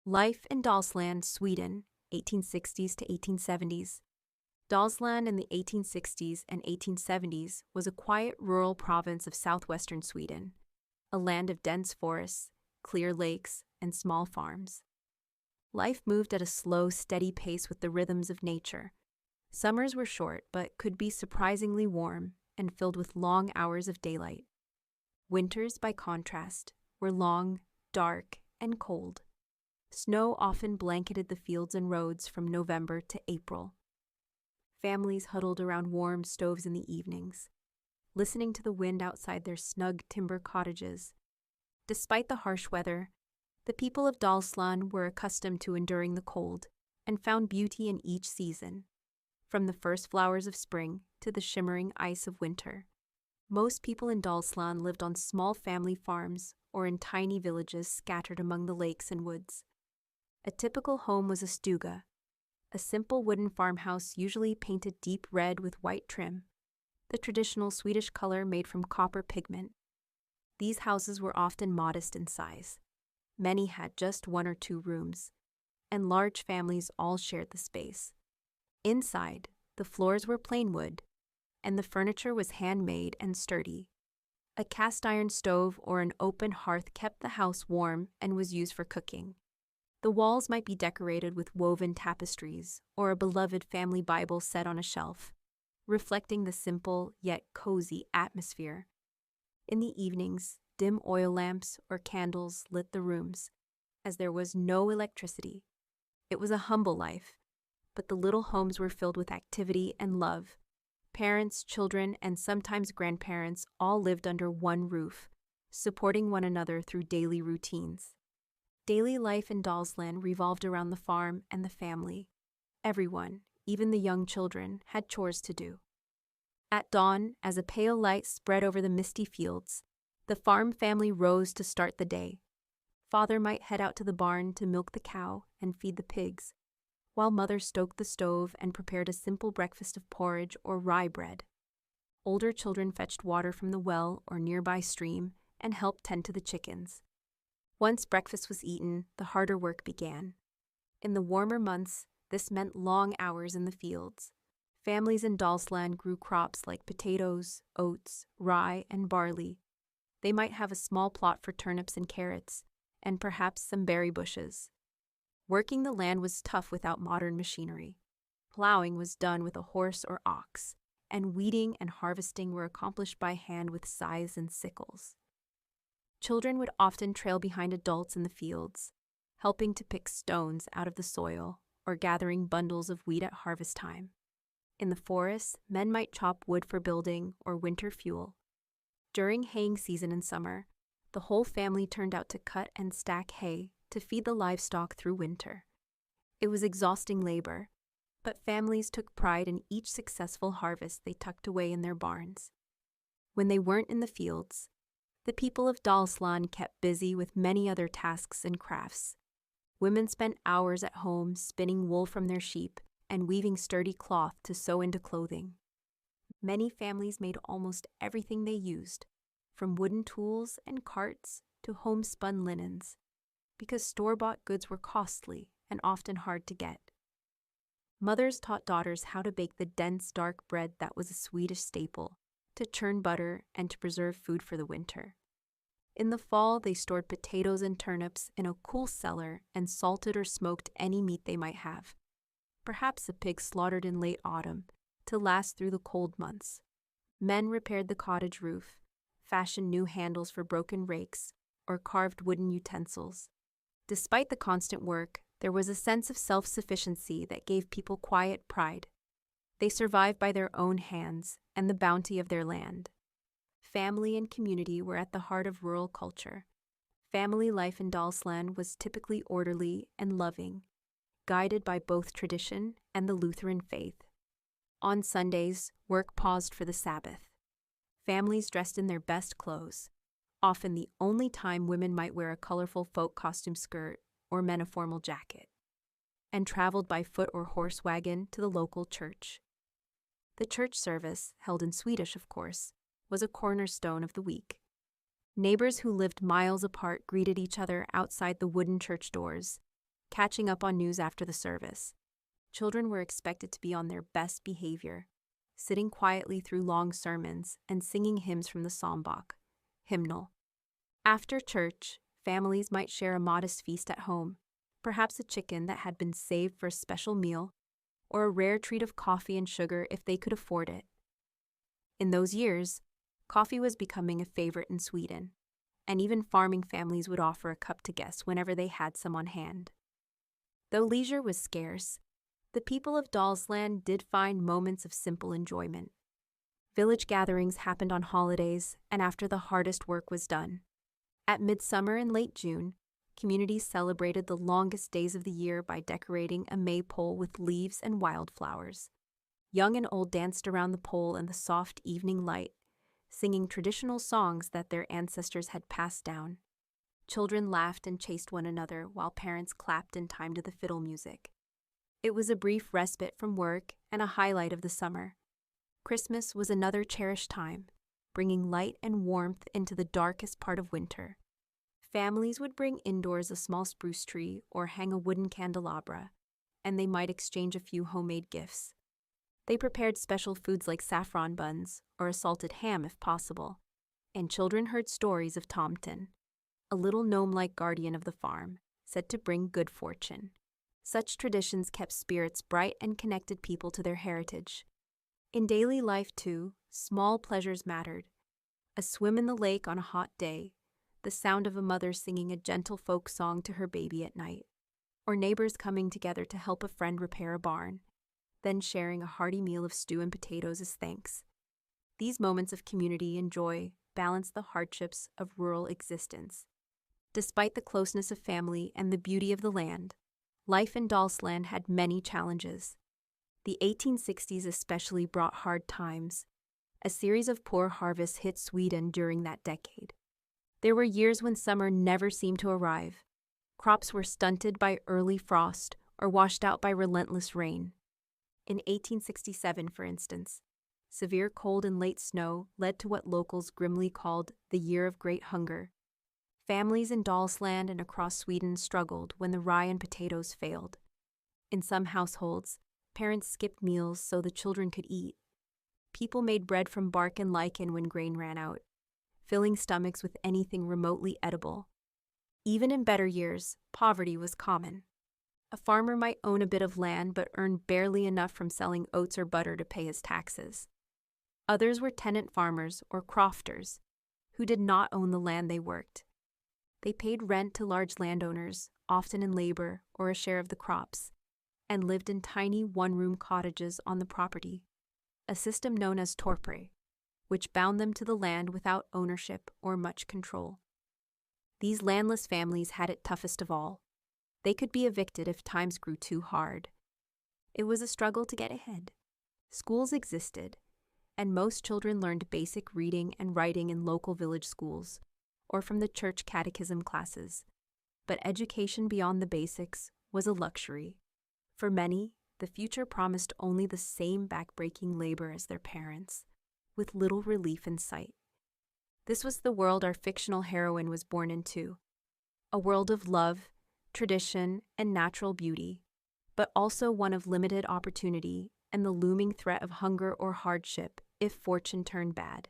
Life in Dalsland, Sweden, 1860s to 1870s. Dalsland in the 1860s and 1870s was a quiet rural province of southwestern Sweden, a land of dense forests, clear lakes, and small farms. Life moved at a slow, steady pace with the rhythms of nature. Summers were short but could be surprisingly warm and filled with long hours of daylight. Winters, by contrast, were long, dark, and cold. Snow often blanketed the fields and roads from November to April. Families huddled around warm stoves in the evenings, listening to the wind outside their snug timber cottages. Despite the harsh weather, the people of Dalsland were accustomed to enduring the cold and found beauty in each season, from the first flowers of spring to the shimmering ice of winter. Most people in Dalsland lived on small family farms or in tiny villages scattered among the lakes and woods. A typical home was a stuga, a simple wooden farmhouse usually painted deep red with white trim, the traditional Swedish color made from copper pigment. These houses were often modest in size. Many had just 1 or 2 rooms, and large families all shared the space. Inside, the floors were plain wood, and the furniture was handmade and sturdy. A cast-iron stove or an open hearth kept the house warm and was used for cooking. The walls might be decorated with woven tapestries or a beloved family Bible set on a shelf, reflecting the simple yet cozy atmosphere. In the evenings, dim oil lamps or candles lit the rooms, as there was no electricity. It was a humble life, but the little homes were filled with activity and love. Parents, children, and sometimes grandparents all lived under one roof, supporting one another through daily routines. Daily life in Dalsland revolved around the farm and the family. Everyone, even the young children, had chores to do. At dawn, as a pale light spread over the misty fields, the farm family rose to start the day. Father might head out to the barn to milk the cow and feed the pigs, while mother stoked the stove and prepared a simple breakfast of porridge or rye bread. Older children fetched water from the well or nearby stream and helped tend to the chickens. Once breakfast was eaten, the harder work began. In the warmer months, this meant long hours in the fields. Families in Dalsland grew crops like potatoes, oats, rye, and barley. They might have a small plot for turnips and carrots, and perhaps some berry bushes. Working the land was tough without modern machinery. Plowing was done with a horse or ox, and weeding and harvesting were accomplished by hand with scythes and sickles. Children would often trail behind adults in the fields, helping to pick stones out of the soil or gathering bundles of wheat at harvest time. In the forests, men might chop wood for building or winter fuel. During haying season in summer, the whole family turned out to cut and stack hay to feed the livestock through winter. It was exhausting labor, but families took pride in each successful harvest they tucked away in their barns. When they weren't in the fields, the people of Dalsland kept busy with many other tasks and crafts. Women spent hours at home spinning wool from their sheep and weaving sturdy cloth to sew into clothing. Many families made almost everything they used, from wooden tools and carts to homespun linens, because store-bought goods were costly and often hard to get. Mothers taught daughters how to bake the dense, dark bread that was a Swedish staple, to churn butter, and to preserve food for the winter. In the fall, they stored potatoes and turnips in a cool cellar and salted or smoked any meat they might have, perhaps a pig slaughtered in late autumn, to last through the cold months. Men repaired the cottage roof, fashioned new handles for broken rakes, or carved wooden utensils. Despite the constant work, there was a sense of self-sufficiency that gave people quiet pride. They survived by their own hands and the bounty of their land. Family and community were at the heart of rural culture. Family life in Dalsland was typically orderly and loving, guided by both tradition and the Lutheran faith. On Sundays, work paused for the Sabbath. Families dressed in their best clothes, often the only time women might wear a colorful folk costume skirt or men a formal jacket, and traveled by foot or horse wagon to the local church. The church service, held in Swedish of course, was a cornerstone of the week. Neighbors who lived miles apart greeted each other outside the wooden church doors, catching up on news after the service. Children were expected to be on their best behavior, sitting quietly through long sermons and singing hymns from the psalmbook, hymnal. After church, families might share a modest feast at home, perhaps a chicken that had been saved for a special meal, or a rare treat of coffee and sugar if they could afford it. In those years, coffee was becoming a favorite in Sweden, and even farming families would offer a cup to guests whenever they had some on hand. Though leisure was scarce, the people of Dalsland did find moments of simple enjoyment. Village gatherings happened on holidays and after the hardest work was done. At Midsummer in late June, communities celebrated the longest days of the year by decorating a maypole with leaves and wildflowers. Young and old danced around the pole in the soft evening light, singing traditional songs that their ancestors had passed down. Children laughed and chased one another while parents clapped in time to the fiddle music. It was a brief respite from work and a highlight of the summer. Christmas was another cherished time, bringing light and warmth into the darkest part of winter. Families would bring indoors a small spruce tree or hang a wooden candelabra, and they might exchange a few homemade gifts. They prepared special foods like saffron buns or a salted ham if possible, and children heard stories of Tomten, a little gnome-like guardian of the farm, said to bring good fortune. Such traditions kept spirits bright and connected people to their heritage. In daily life, too, small pleasures mattered. A swim in the lake on a hot day, the sound of a mother singing a gentle folk song to her baby at night, or neighbors coming together to help a friend repair a barn, then sharing a hearty meal of stew and potatoes as thanks. These moments of community and joy balanced the hardships of rural existence. Despite the closeness of family and the beauty of the land, life in Dalsland had many challenges. The 1860s especially brought hard times. A series of poor harvests hit Sweden during that decade. There were years when summer never seemed to arrive. Crops were stunted by early frost or washed out by relentless rain. In 1867, for instance, severe cold and late snow led to what locals grimly called the Year of Great Hunger. Families in Dalsland and across Sweden struggled when the rye and potatoes failed. In some households, parents skipped meals so the children could eat. People made bread from bark and lichen when grain ran out, filling stomachs with anything remotely edible. Even in better years, poverty was common. A farmer might own a bit of land but earn barely enough from selling oats or butter to pay his taxes. Others were tenant farmers or crofters, who did not own the land they worked. They paid rent to large landowners, often in labor or a share of the crops, and lived in tiny one-room cottages on the property, a system known as torpare, which bound them to the land without ownership or much control. These landless families had it toughest of all. They could be evicted if times grew too hard. It was a struggle to get ahead. Schools existed, and most children learned basic reading and writing in local village schools, or from the church catechism classes. But education beyond the basics was a luxury. For many, the future promised only the same backbreaking labor as their parents, with little relief in sight. This was the world our fictional heroine was born into, a world of love, tradition, and natural beauty, but also one of limited opportunity and the looming threat of hunger or hardship if fortune turned bad.